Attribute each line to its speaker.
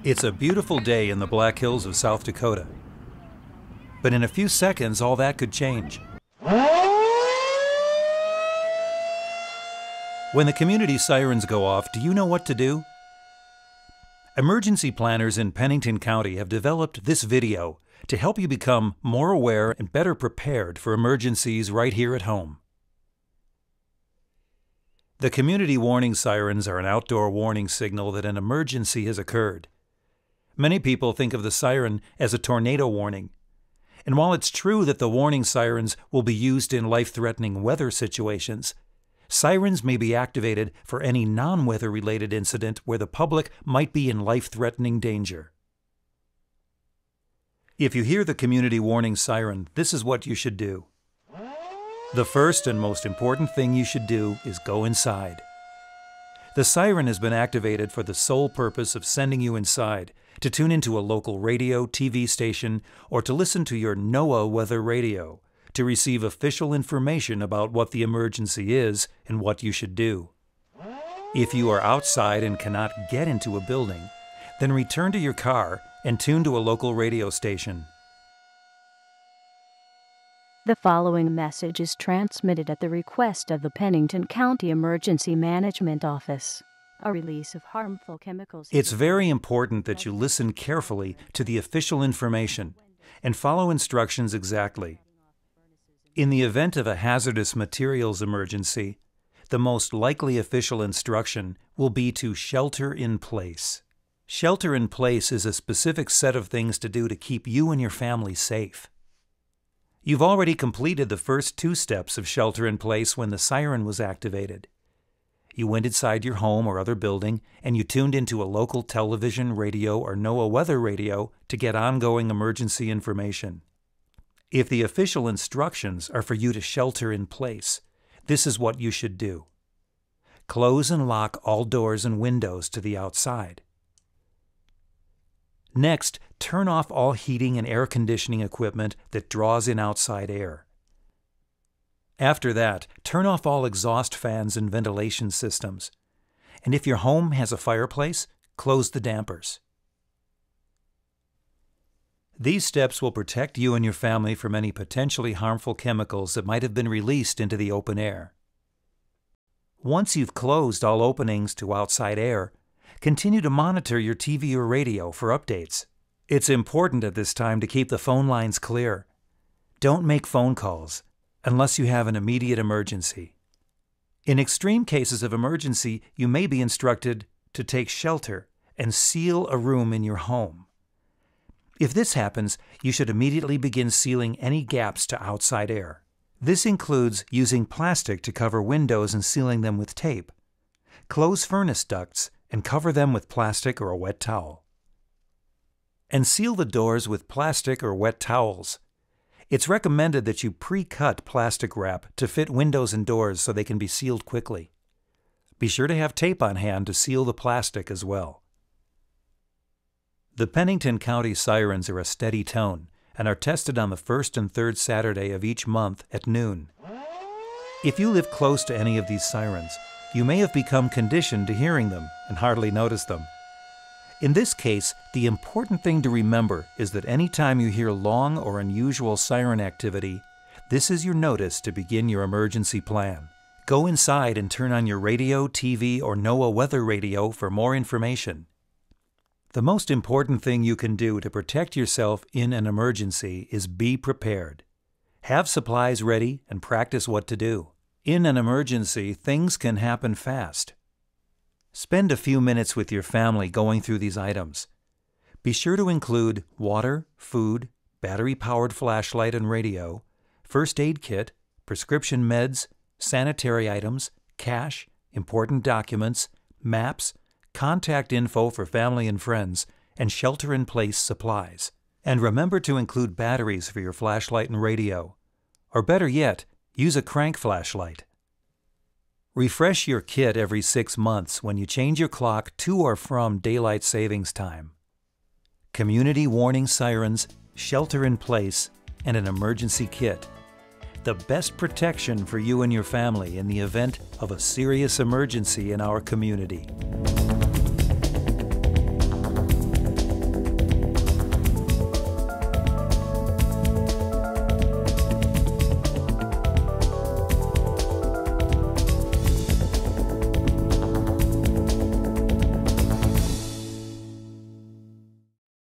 Speaker 1: It's a beautiful day in the Black Hills of South Dakota. But in a few seconds, all that could change. When the community sirens go off, do you know what to do? Emergency planners in Pennington County have developed this video to help you become more aware and better prepared for emergencies right here at home. The community warning sirens are an outdoor warning signal that an emergency has occurred. Many people think of the siren as a tornado warning. And while it's true that the warning sirens will be used in life-threatening weather situations, sirens may be activated for any non-weather-related incident where the public might be in life-threatening danger. If you hear the community warning siren, this is what you should do. The first and most important thing you should do is go inside. The siren has been activated for the sole purpose of sending you inside to tune into a local radio, TV station, or to listen to your NOAA weather radio to receive official information about what the emergency is and what you should do. If you are outside and cannot get into a building, then return to your car and tune to a local radio station.
Speaker 2: The following message is transmitted at the request of the Pennington County Emergency Management Office. A release of harmful chemicals.
Speaker 1: It's very important that you listen carefully to the official information and follow instructions exactly. In the event of a hazardous materials emergency, the most likely official instruction will be to shelter in place. Shelter in place is a specific set of things to do to keep you and your family safe. You've already completed the first 2 steps of shelter in place when the siren was activated. You went inside your home or other building and you tuned into a local television, radio, or NOAA weather radio to get ongoing emergency information. If the official instructions are for you to shelter in place, this is what you should do. Close and lock all doors and windows to the outside. Next, turn off all heating and air conditioning equipment that draws in outside air. After that, turn off all exhaust fans and ventilation systems. And if your home has a fireplace, close the dampers. These steps will protect you and your family from any potentially harmful chemicals that might have been released into the open air. Once you've closed all openings to outside air, continue to monitor your TV or radio for updates. It's important at this time to keep the phone lines clear. Don't make phone calls unless you have an immediate emergency. In extreme cases of emergency, you may be instructed to take shelter and seal a room in your home. If this happens, you should immediately begin sealing any gaps to outside air. This includes using plastic to cover windows and sealing them with tape. Close furnace ducts and cover them with plastic or a wet towel. And seal the doors with plastic or wet towels. It's recommended that you pre-cut plastic wrap to fit windows and doors so they can be sealed quickly. Be sure to have tape on hand to seal the plastic as well. The Pennington County sirens are a steady tone and are tested on the first and third Saturday of each month at noon. If you live close to any of these sirens, you may have become conditioned to hearing them and hardly notice them. In this case, the important thing to remember is that any time you hear long or unusual siren activity, this is your notice to begin your emergency plan. Go inside and turn on your radio, TV, or NOAA weather radio for more information. The most important thing you can do to protect yourself in an emergency is be prepared. Have supplies ready and practice what to do. In an emergency, things can happen fast. Spend a few minutes with your family going through these items. Be sure to include water, food, battery-powered flashlight and radio, first aid kit, prescription meds, sanitary items, cash, important documents, maps, contact info for family and friends, and shelter-in-place supplies. And remember to include batteries for your flashlight and radio. Or better yet, use a crank flashlight. Refresh your kit every 6 months when you change your clock to or from daylight savings time. Community warning sirens, shelter in place, and an emergency kit. The best protection for you and your family in the event of a serious emergency in our community.